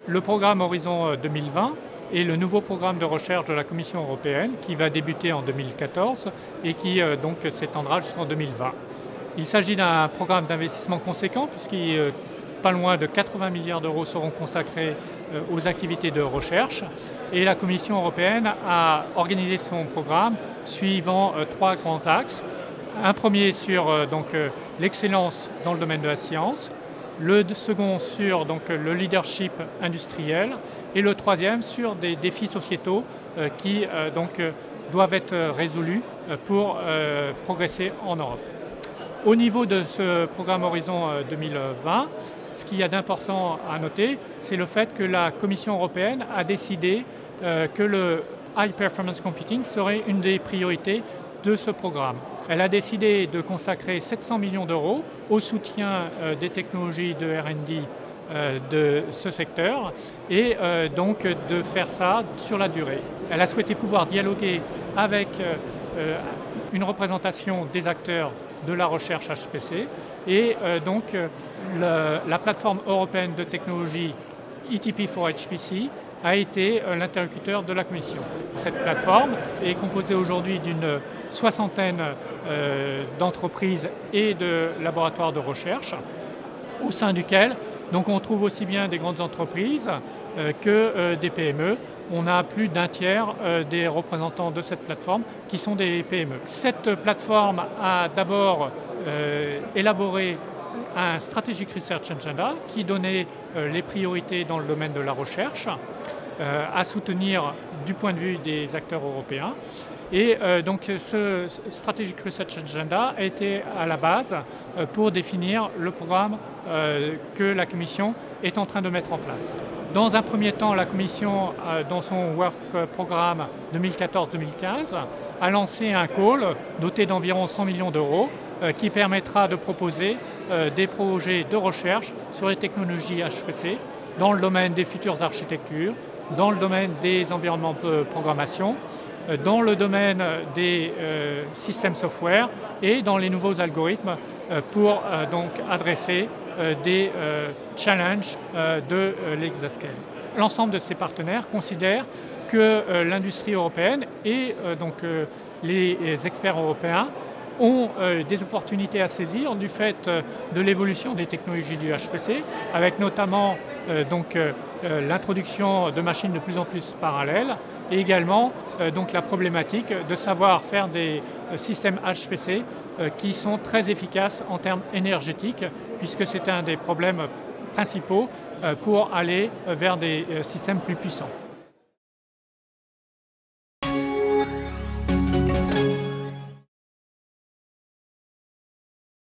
Le programme Horizon 2020 est le nouveau programme de recherche de la Commission européenne qui va débuter en 2014 et qui donc s'étendra jusqu'en 2020. Il s'agit d'un programme d'investissement conséquent puisqu'il pas loin de 80 milliards d'euros seront consacrés aux activités de recherche et la Commission européenne a organisé son programme suivant trois grands axes. Un premier sur l'excellence dans le domaine de la science, le second sur le leadership industriel et le troisième sur des défis sociétaux qui doivent être résolus pour progresser en Europe. Au niveau de ce programme Horizon 2020, ce qu'il y a d'important à noter, c'est le fait que la Commission européenne a décidé que le High Performance Computing serait une des priorités de ce programme. Elle a décidé de consacrer 700 millions d'euros au soutien des technologies de R&D de ce secteur et donc de faire ça sur la durée. Elle a souhaité pouvoir dialoguer avec une représentation des acteurs de la recherche HPC et la plateforme européenne de technologie ETP4HPC a été l'interlocuteur de la Commission. Cette plateforme est composée aujourd'hui d'une soixantaine d'entreprises et de laboratoires de recherche, au sein duquel on trouve aussi bien des grandes entreprises que des PME. On a plus d'un tiers des représentants de cette plateforme qui sont des PME. Cette plateforme a d'abord élaboré un Strategic Research Agenda qui donnait les priorités dans le domaine de la recherche à soutenir du point de vue des acteurs européens. Et ce Strategic Research Agenda a été à la base pour définir le programme que la Commission est en train de mettre en place. Dans un premier temps, la Commission, dans son Work Programme 2014-2015, a lancé un call doté d'environ 100 millions d'euros qui permettra de proposer des projets de recherche sur les technologies HPC dans le domaine des futures architectures, dans le domaine des environnements de programmation, dans le domaine des systèmes software et dans les nouveaux algorithmes pour adresser des challenges de l'exascale. L'ensemble de ces partenaires considèrent que l'industrie européenne et les experts européens ont des opportunités à saisir du fait de l'évolution des technologies du HPC, avec notamment l'introduction de machines de plus en plus parallèles et également la problématique de savoir faire des systèmes HPC qui sont très efficaces en termes énergétiques, puisque c'est un des problèmes principaux pour aller vers des systèmes plus puissants.